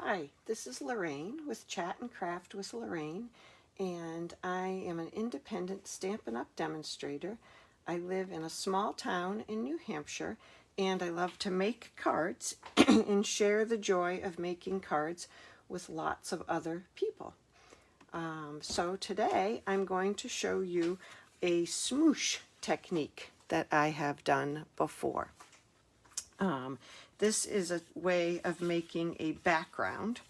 Hi, this is Lorraine with Chat and Craft with Lorraine, and I am an independent Stampin' Up! Demonstrator. I live in a small town in New Hampshire, and I love to make cards and share the joy of making cards with lots of other people. So today I'm going to show you a smoosh technique that I have done before. This is a way of making a background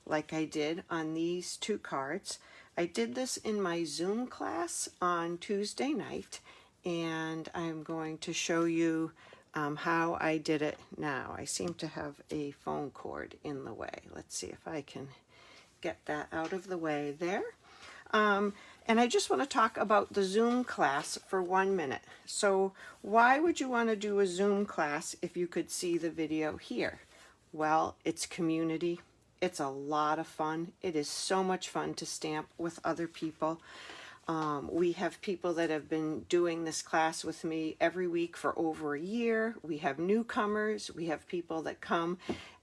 like I did on these two cards. I did this in my Zoom class on Tuesday night, and I'm going to show you how I did it now. I seem to have a phone cord in the way. Let's see if I can get that out of the way there. And I just want to talk about the Zoom class for 1 minute. So why would you want to do a Zoom class if you could see the video here? Well, it's community. It's a lot of fun. It is so much fun to stamp with other people. We have people that have been doing this class with me every week for over a year. We have newcomers. We have people that come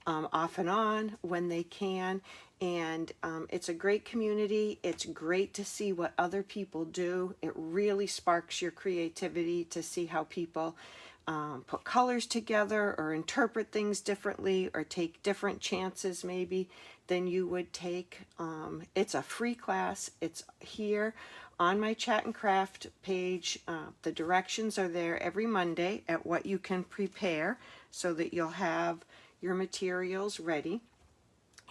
off and on when they can. And it's a great community. It's great to see what other people do. It really sparks your creativity to see how people put colors together or interpret things differently or take different chances maybe than you would take. It's a free class. It's here on my Chat and Craft page. The directions are there every Monday at what you can prepare so that you'll have your materials ready.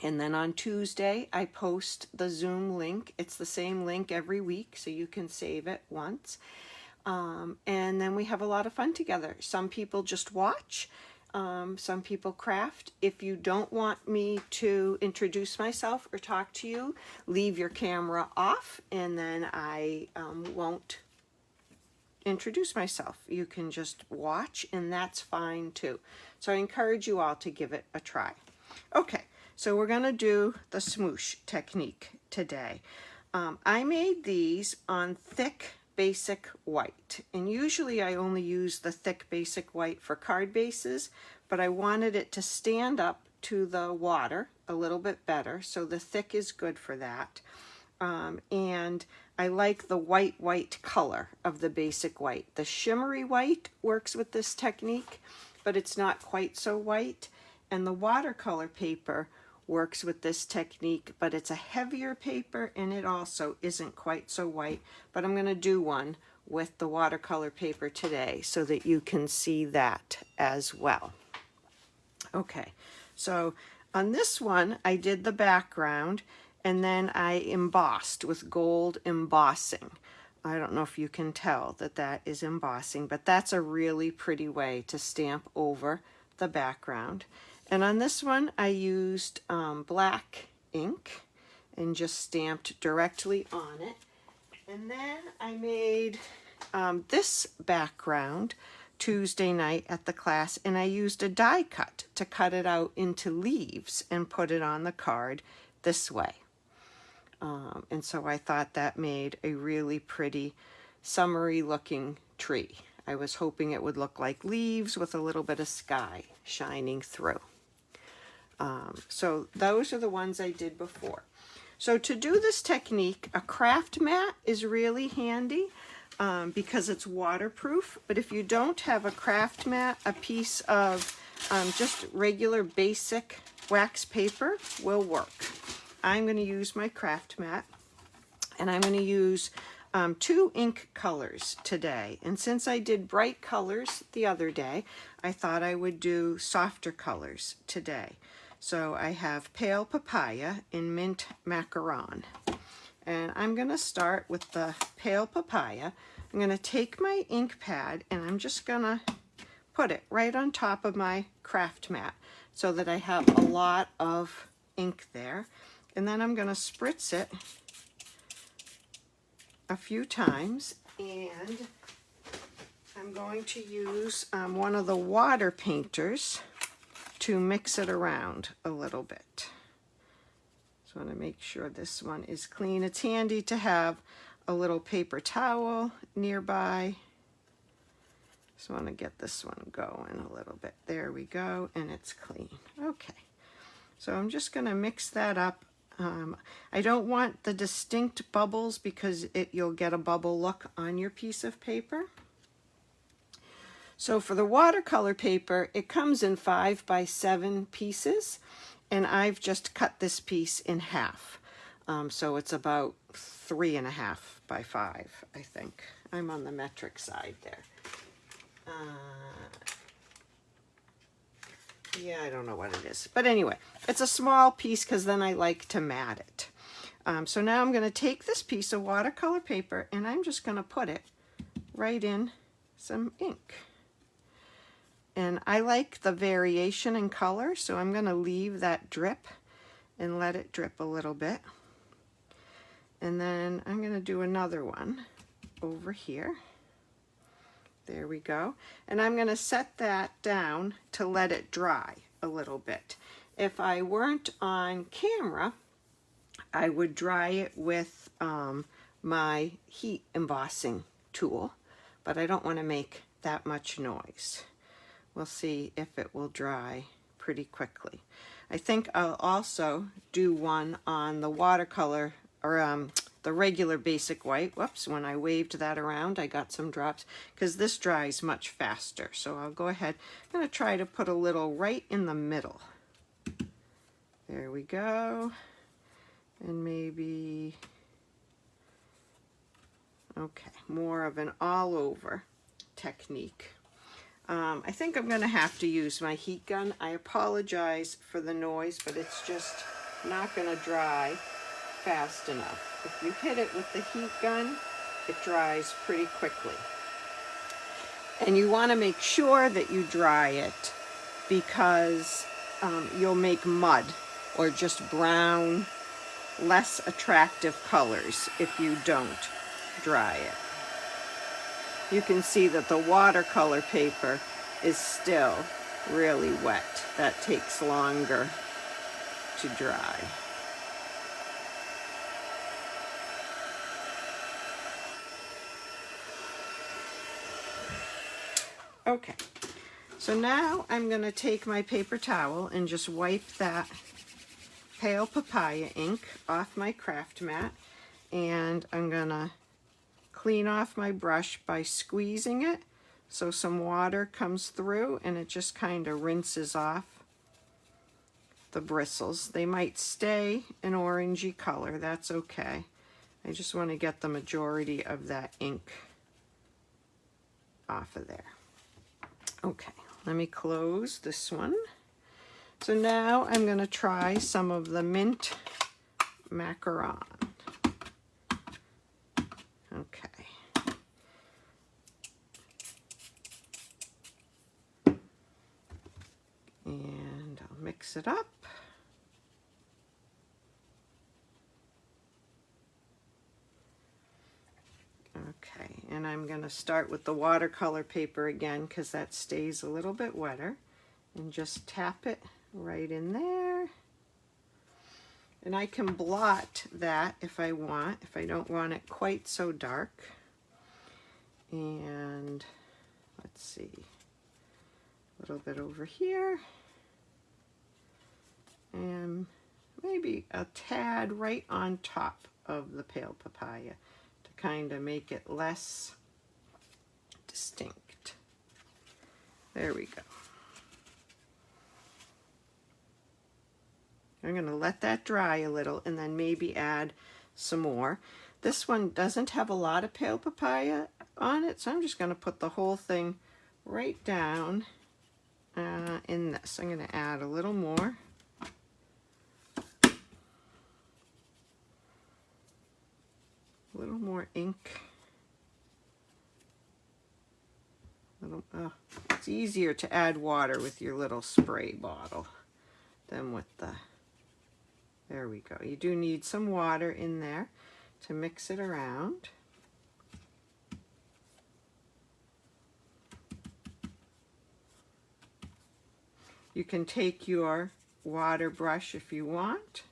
And then on Tuesday, I post the Zoom link. It's the same link every week, so you can save it once. And then we have a lot of fun together. Some people just watch. Some people craft. If you don't want me to introduce myself or talk to you, leave your camera off, and then I won't introduce myself. You can just watch, and that's fine too. So I encourage you all to give it a try. Okay. So we're going to do the smoosh technique today. I made these on thick basic white, and usually I only use the thick basic white for card bases, but I wanted it to stand up to the water a little bit better, so the thick is good for that. And I like the white color of the basic white. The shimmery white works with this technique, but it's not quite so white, and the watercolor paper works with this technique, but it's a heavier paper and it also isn't quite so white. But I'm going to do one with the watercolor paper today so that you can see that as well. Okay, so on this one I did the background and then I embossed with gold embossing. I don't know if you can tell that that is embossing, but that's a really pretty way to stamp over the background. And on this one, I used black ink and just stamped directly on it. And then I made this background Tuesday night at the class, and I used a die cut to cut it out into leaves and put it on the card this way. And so I thought that made a really pretty summery looking tree. I was hoping it would look like leaves with a little bit of sky shining through. So those are the ones I did before. So to do this technique, a craft mat is really handy because it's waterproof. But if you don't have a craft mat, a piece of just regular basic wax paper will work. I'm going to use my craft mat, and I'm going to use 2 ink colors today. And since I did bright colors the other day, I thought I would do softer colors today. So I have Pale Papaya in Mint Macaron. And I'm going to start with the Pale Papaya. I'm going to take my ink pad and I'm just going to put it right on top of my craft mat so that I have a lot of ink there. And then I'm going to spritz it a few times, and I'm going to use one of the water painters to mix it around a little bit. So I want to make sure this one is clean. It's handy to have a little paper towel nearby. Just want to get this one going a little bit. There we go, and it's clean. Okay. So I'm just going to mix that up. I don't want the distinct bubbles because you'll get a bubble look on your piece of paper. So for the watercolor paper, it comes in 5 by 7 pieces, and I've just cut this piece in half. So it's about 3.5 by 5, I think. I'm on the metric side there. Yeah, I don't know what it is. But anyway, it's a small piece because then I like to mat it. So now I'm going to take this piece of watercolor paper and I'm just going to put it right in some ink. And I like the variation in color, so I'm going to leave that drip and let it drip a little bit. And then I'm going to do another one over here. There we go. And I'm going to set that down to let it dry a little bit. If I weren't on camera, I would dry it with my heat embossing tool, but I don't want to make that much noise. We'll see if it will dry pretty quickly. I think I'll also do one on the watercolor, or the regular basic white. Whoops, when I waved that around, I got some drops, because this dries much faster. So I'll go ahead. I'm going to try to put a little right in the middle. There we go. And maybe, okay, more of an all-over technique. I think I'm going to have to use my heat gun. I apologize for the noise, but it's just not going to dry fast enough. If you hit it with the heat gun, it dries pretty quickly. And you want to make sure that you dry it, because you'll make mud or just brown, less attractive colors if you don't dry it. You can see that the watercolor paper is still really wet. That takes longer to dry. Okay, so now I'm going to take my paper towel and just wipe that pale papaya ink off my craft mat, and I'm going to clean off my brush by squeezing it so some water comes through and it just kind of rinses off the bristles. They might stay an orangey color, that's okay. I just want to get the majority of that ink off of there. Okay, let me close this one. So now I'm going to try some of the mint macaron. Okay. And I'll mix it up. Okay, and I'm going to start with the watercolor paper again because that stays a little bit wetter, and just tap it right in there. And I can blot that if I want, if I don't want it quite so dark. And let's see, a little bit over here. And maybe a tad right on top of the pale papaya to kind of make it less distinct. There we go. I'm going to let that dry a little and then maybe add some more. This one doesn't have a lot of pale papaya on it, so I'm just going to put the whole thing right down in this. I'm going to add a little more. A little more ink. It's easier to add water with your little spray bottle than with the... There we go. You do need some water in there to mix it around. You can take your water brush if you want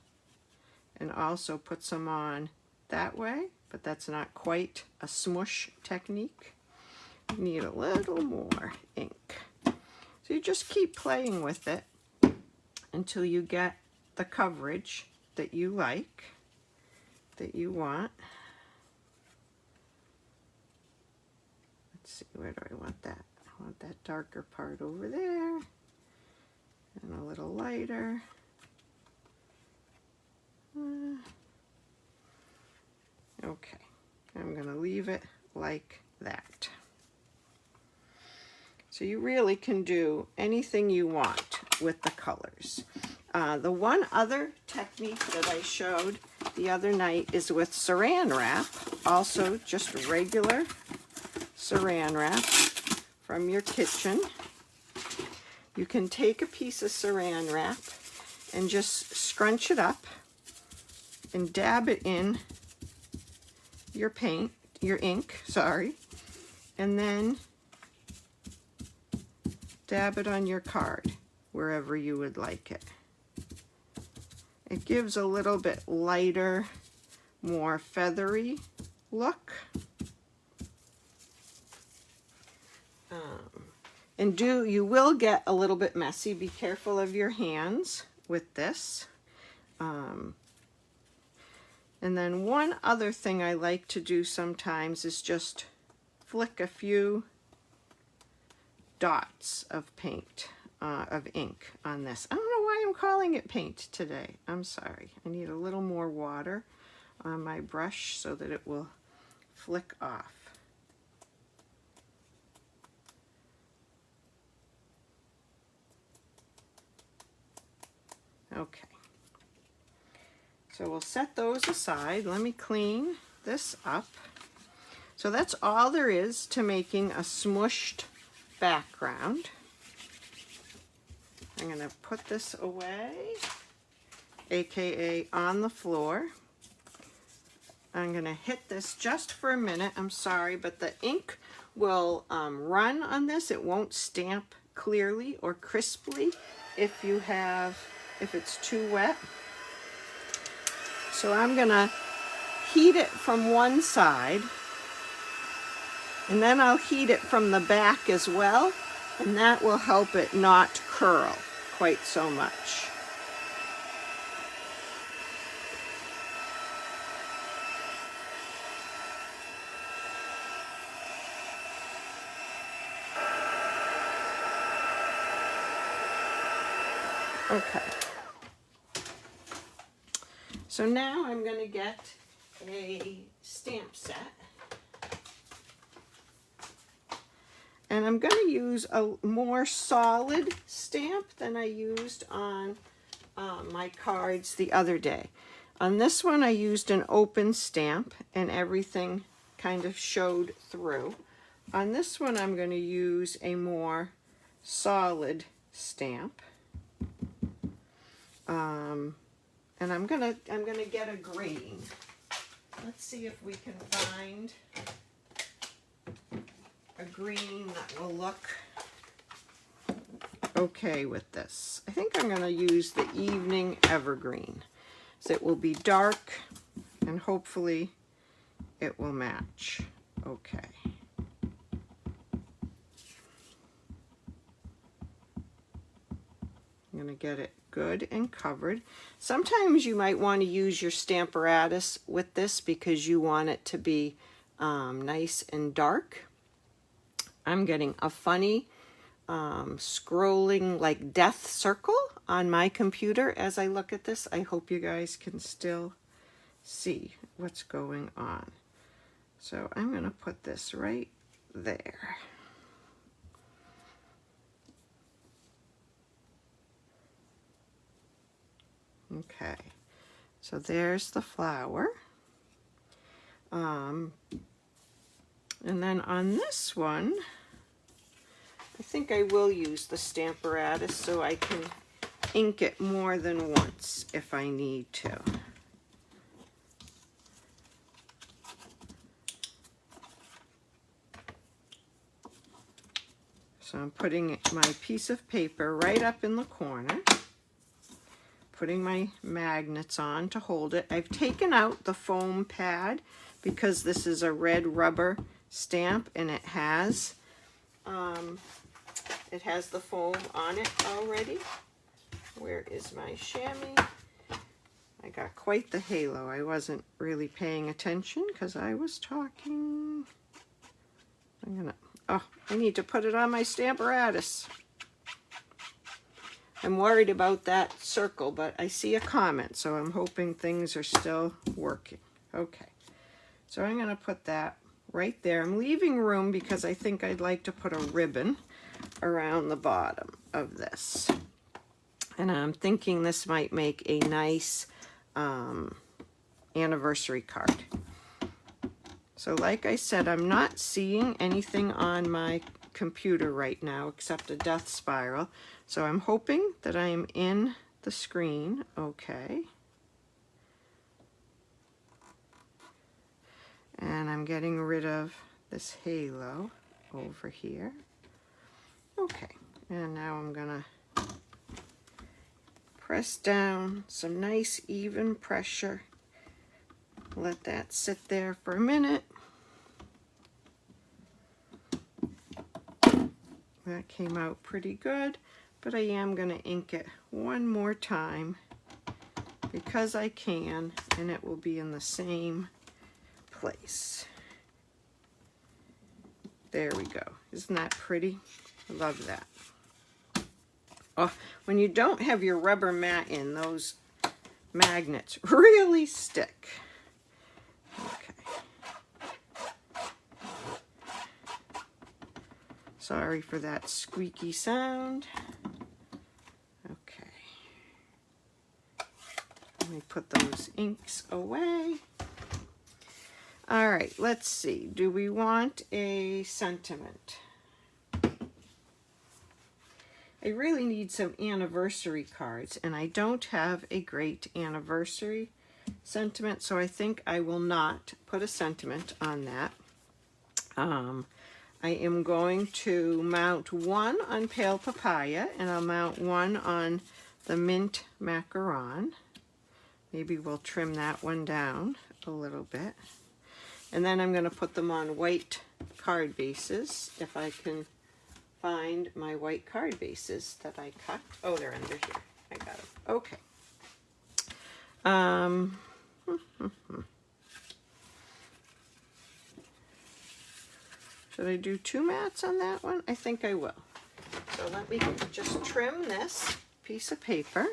and also put some on that way, but that's not quite a smoosh technique. You need a little more ink. So you just keep playing with it until you get the coverage that you like, that you want. Let's see, where do I want that? I want that darker part over there, and a little lighter. Okay, I'm going to leave it like that. So you really can do anything you want with the colors. The one other technique that I showed the other night is with Saran Wrap, also just regular Saran Wrap from your kitchen. You can take a piece of Saran Wrap and just scrunch it up and dab it in your paint, your ink, sorry, and then dab it on your card wherever you would like it. It gives a little bit lighter, more feathery look. And you will get a little bit messy. Be careful of your hands with this. And then one other thing I like to do sometimes is just flick a few dots of paint, of ink on this. I don't know why I'm calling it paint today. I'm sorry. I need a little more water on my brush so that it will flick off. Okay. So we'll set those aside. Let me clean this up. So that's all there is to making a smooshed background. I'm going to put this away, aka on the floor. I'm going to hit this just for a minute. I'm sorry, but the ink will run on this. It won't stamp clearly or crisply if it's too wet. So I'm going to heat it from one side, and then I'll heat it from the back as well, and that will help it not curl quite so much. Okay. So now I'm going to get a stamp set. And I'm going to use a more solid stamp than I used on my cards the other day. On this one I used an open stamp and everything kind of showed through. On this one I'm going to use a more solid stamp. And I'm gonna get a green. Let's see if we can find a green that will look okay with this. I think I'm gonna use the Evening Evergreen. So it will be dark and hopefully it will match. Okay. I'm gonna get it good and covered. Sometimes you might want to use your Stamparatus with this because you want it to be nice and dark. I'm getting a funny scrolling like death circle on my computer as I look at this. I hope you guys can still see what's going on. So I'm going to put this right there. Okay, so there's the flower. And then on this one, I think I will use the Stamparatus so I can ink it more than once if I need to. So I'm putting my piece of paper right up in the corner, putting my magnets on to hold it. I've taken out the foam pad because this is a red rubber stamp and it has the foam on it already. Where is my chamois? I got quite the halo. I wasn't really paying attention because I was talking. Oh, I need to put it on my Stamparatus. I'm worried about that circle, but I see a comment, so I'm hoping things are still working. Okay, so I'm going to put that right there. I'm leaving room because I think I'd like to put a ribbon around the bottom of this. And I'm thinking this might make a nice anniversary card. So like I said, I'm not seeing anything on my computer right now except a death spiral. So I'm hoping that I am in the screen okay. And I'm getting rid of this halo over here. Okay, and now I'm gonna press down some nice even pressure. Let that sit there for a minute. That came out pretty good, but I am going to ink it one more time because I can, and it will be in the same place. There we go. Isn't that pretty? I love that. Oh, when you don't have your rubber mat in, those magnets really stick. Okay. Sorry for that squeaky sound. Okay. Let me put those inks away. All right, let's see. Do we want a sentiment? I really need some anniversary cards, and I don't have a great anniversary sentiment, so I think I will not put a sentiment on that. I am going to mount one on Pale Papaya, and I'll mount one on the Mint Macaron. Maybe we'll trim that one down a little bit. And then I'm going to put them on white card bases, if I can find my white card bases that I cut. Oh, they're under here. I got them. Okay. Should I do 2 mats on that one? I think I will. So let me just trim this piece of paper.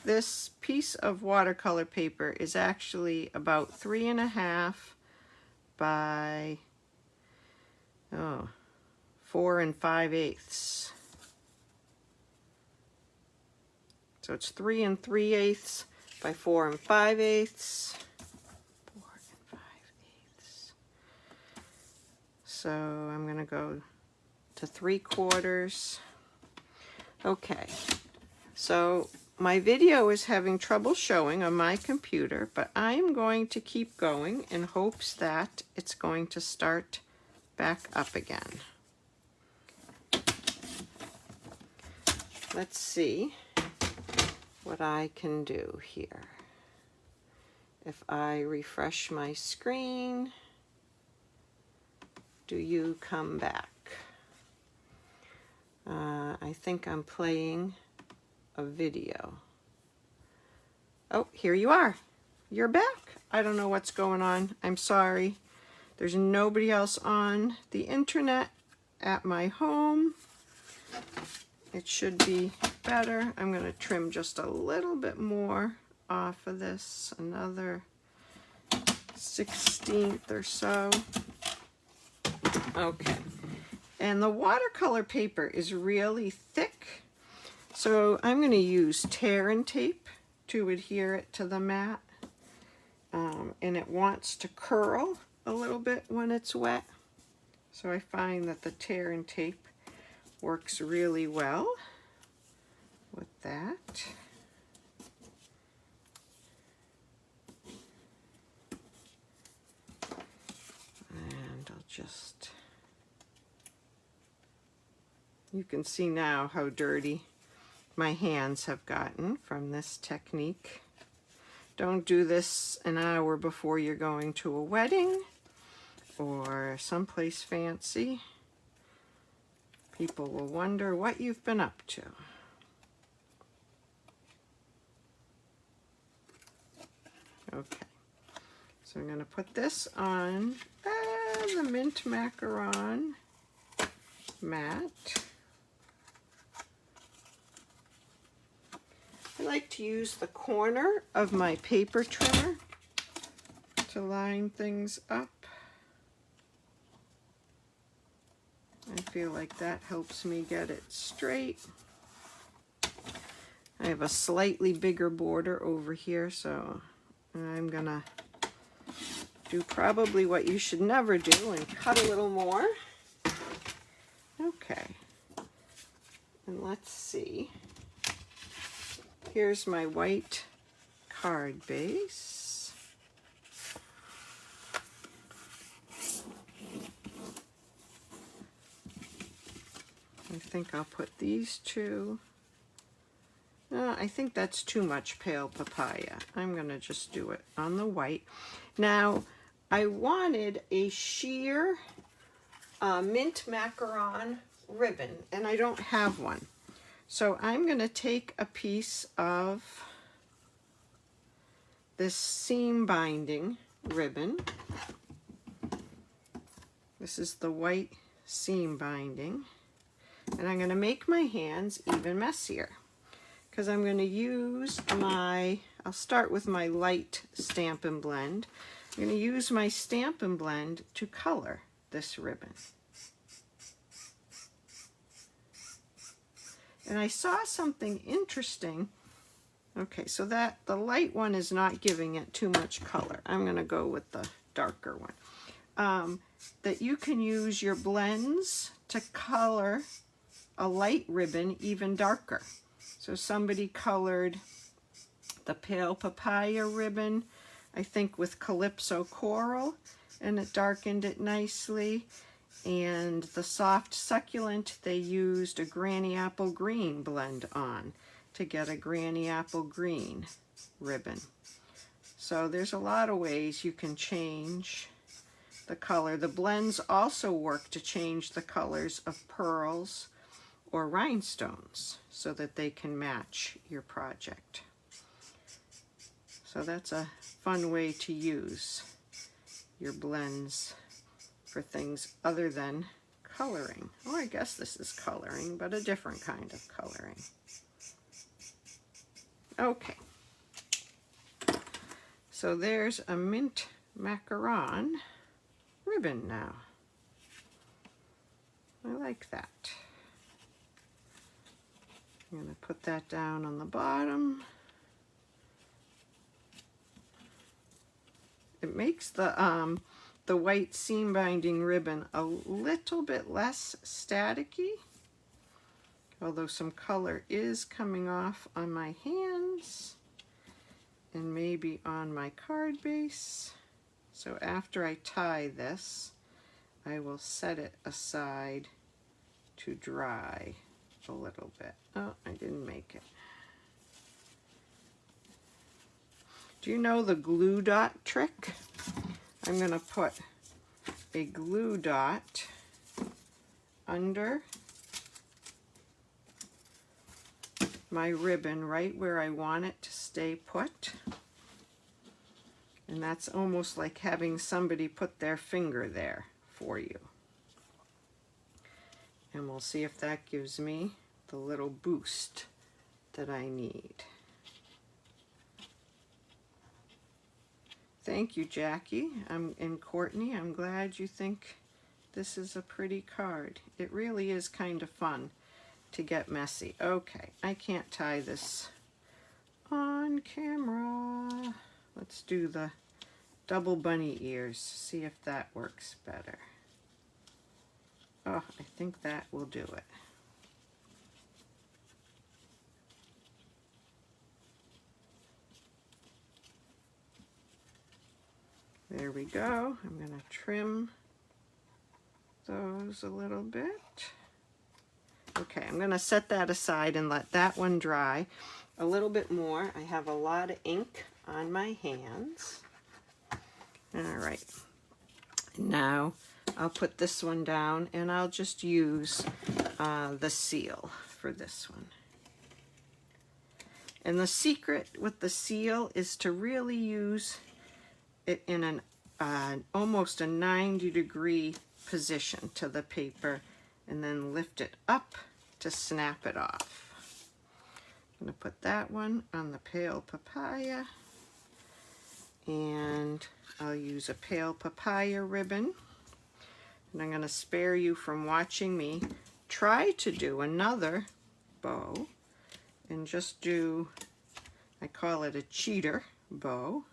This piece of watercolor paper is actually about 3.5 by 4 5/8. So it's 3 3/8 by 4 5/8. 4 5/8. So I'm going to go to 3/4. Okay. So my video is having trouble showing on my computer, but I'm going to keep going in hopes that it's going to start back up again. Let's see what I can do here. If I refresh my screen, do you come back? I think I'm playing a video. Oh, here you are. You're back. I don't know what's going on. I'm sorry. There's nobody else on the internet at my home. It should be better. I'm going to trim just a little bit more off of this, another 1/16 or so. Okay. And the watercolor paper is really thick, so I'm going to use tear and tape to adhere it to the mat. And it wants to curl a little bit when it's wet, so I find that the tear and tape works really well with that. And I'll just, you can see now how dirty my hands have gotten from this technique. Don't do this an hour before you're going to a wedding or someplace fancy. People will wonder what you've been up to. So I'm going to put this on the Mint Macaron mat. I like to use the corner of my paper trimmer to line things up. I feel like that helps me get it straight. I have a slightly bigger border over here, so I'm gonna do probably what you should never do and cut a little more. Okay, and let's see. Here's my white card base. I think I'll put these two. I think that's too much pale papaya. I'm going to just do it on the white. Now, I wanted a sheer mint macaron ribbon, and I don't have one. So I'm going to take a piece of this seam binding ribbon. This is the white seam binding. And I'm going to make my hands even messier, because I'm going to use I'll start with my light Stamp and Blend. I'm going to use my Stamp and Blend to color this ribbon. And I saw something interesting. Okay, so that the light one is not giving it too much color. I'm going to go with the darker one. That you can use your blends to color a light ribbon even darker. So somebody colored the pale papaya ribbon, I think with Calypso Coral, and it darkened it nicely. And the soft succulent, they used a Granny Apple Green blend on to get a Granny Apple Green ribbon. So there's a lot of ways you can change the color. The blends also work to change the colors of pearls or rhinestones so that they can match your project. So that's a fun way to use your blends for things other than coloring. Oh, I guess this is coloring, but a different kind of coloring. Okay. So there's a Mint Macaron ribbon now. I like that. I'm going to put that down on the bottom. It makes the white seam binding ribbon a little bit less staticky, although some color is coming off on my hands and maybe on my card base. So after I tie this, I will set it aside to dry a little bit. Oh, I didn't make it. Do you know the glue dot trick? I'm going to put a glue dot under my ribbon right where I want it to stay put. And that's almost like having somebody put their finger there for you. And we'll see if that gives me the little boost that I need. Thank you, Jackie and Courtney. I'm glad you think this is a pretty card. It really is kind of fun to get messy. Okay, I can't tie this on camera. Let's do the double bunny ears, see if that works better. Oh, I think that will do it. There we go. I'm going to trim those a little bit. Okay, I'm going to set that aside and let that one dry a little bit more. I have a lot of ink on my hands. All right. Now I'll put this one down and I'll just use the seal for this one. And the secret with the seal is to really use it in an almost a 90-degree position to the paper, and then lift it up to snap it off. I'm going to put that one on the pale papaya, and I'll use a pale papaya ribbon. And I'm going to spare you from watching me try to do another bow, and just do, I call it a cheater bow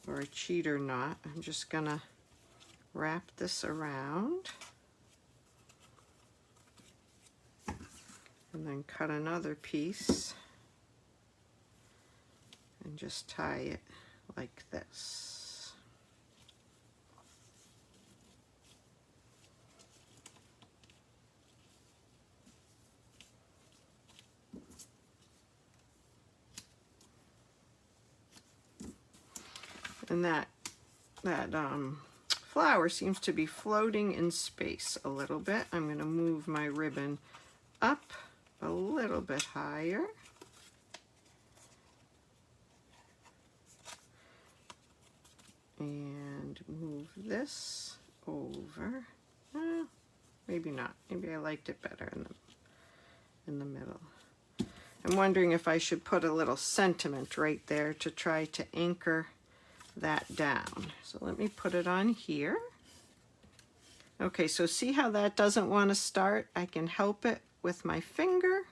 or a cheater knot. I'm just going to wrap this around and then cut another piece and just tie it like this. And that flower seems to be floating in space a little bit. I'm going to move my ribbon up a little bit higher. And move this over. Maybe not. Maybe I liked it better in the middle. I'm wondering if I should put a little sentiment right there to try to anchor that down. So let me put it on here. Okay, so see how that doesn't want to start? I can help it with my finger,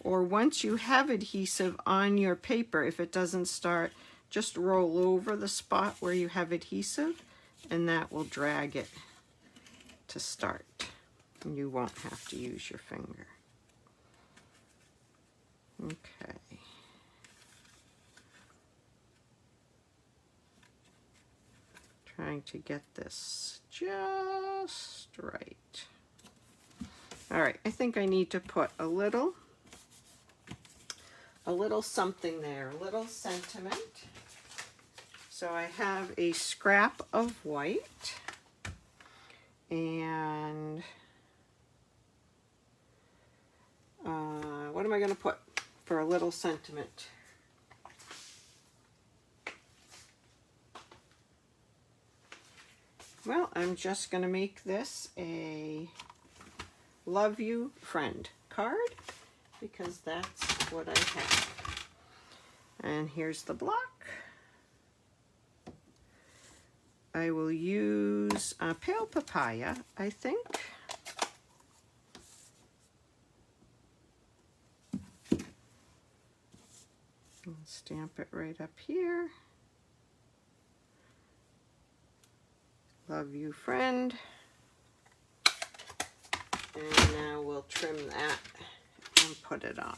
or once you have adhesive on your paper, if it doesn't start, just roll over the spot where you have adhesive, and that will drag it to start. And you won't have to use your finger. Okay. Trying to get this just right. All right, I think I need to put a little something there, a little sentiment. So I have a scrap of white, and what am I going to put for a little sentiment? Well, I'm just going to make this a love you friend card, because that's what I have. And here's the block. I will use pale papaya, I think. And stamp it right up here. Love you, friend. And now we'll trim that and put it on.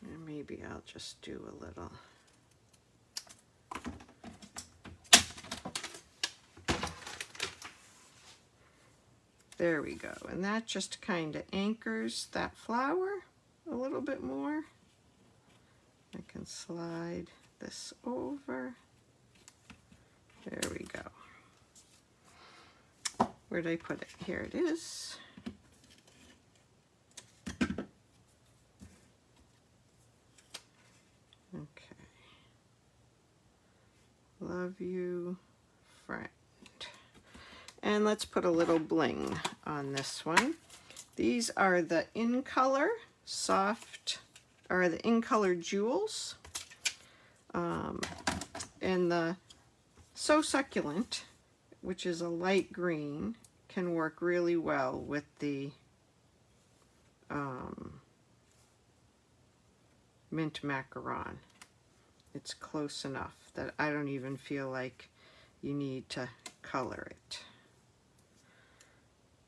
And maybe I'll just do a little. There we go. And that just kind of anchors that flower a little bit more. I can slide this over. There we go. Where did I put it? Here it is. Okay. Love you, friend. And let's put a little bling on this one. These are the In Color soft, or the In Color jewels. And the So Succulent, which is a light green, can work really well with the mint macaron. It's close enough that I don't even feel like you need to color it.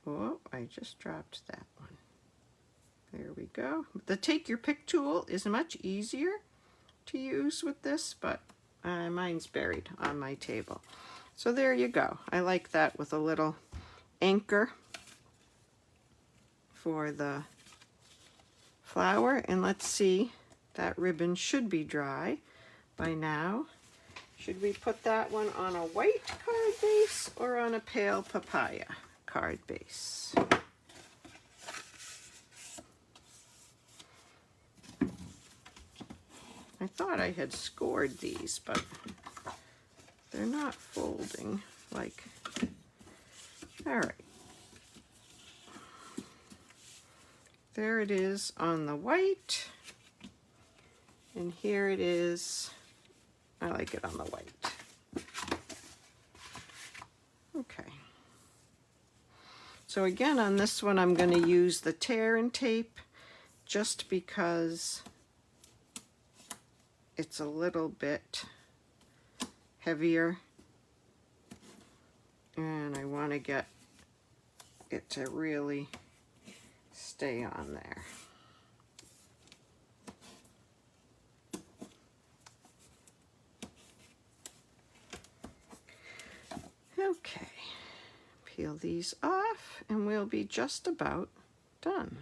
Oh, I just dropped that one. There we go. The Take Your Pick tool is much easier to use with this, but mine's buried on my table. So there you go. I like that with a little anchor for the flower. And let's see, that ribbon should be dry by now. Should we put that one on a white card base or on a pale papaya card base. I thought I had scored these, but they're not folding like, all right. There it is on the white, and here it is. I like it on the white. Okay. So again, on this one, I'm going to use the tear and tape just because it's a little bit heavier, and I want to get it to really stay on there. Okay, peel these off and we'll be just about done.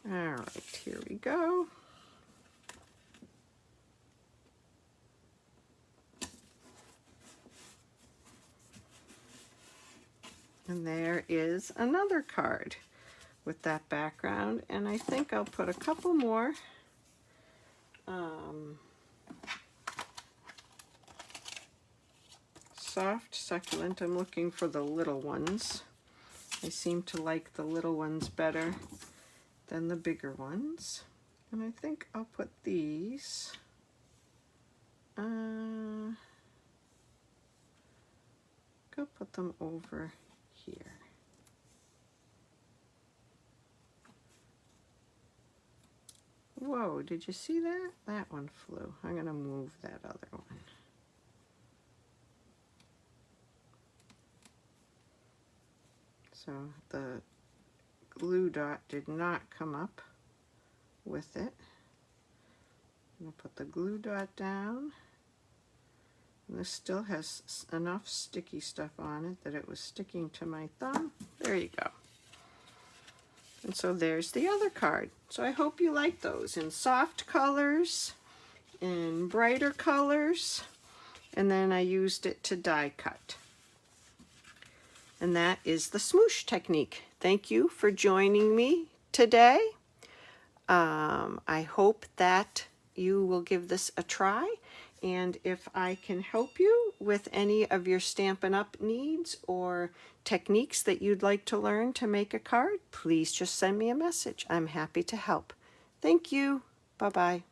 All right, here we go. And there is another card with that background, and I think I'll put a couple more soft succulent. I'm looking for the little ones. I seem to like the little ones better than the bigger ones. And I think I'll put these go put them over here. Whoa, did you see that? That one flew. I'm going to move that other one. So the glue dot did not come up with it. I'm going to put the glue dot down. And this still has enough sticky stuff on it that it was sticking to my thumb. There you go. And so there's the other card. So I hope you like those in soft colors, in brighter colors, and then I used it to die cut. And that is the smoosh technique. Thank you for joining me today. I hope that you will give this a try. And if I can help you with any of your Stampin' Up! Needs or techniques that you'd like to learn to make a card, please just send me a message. I'm happy to help. Thank you. Bye-bye.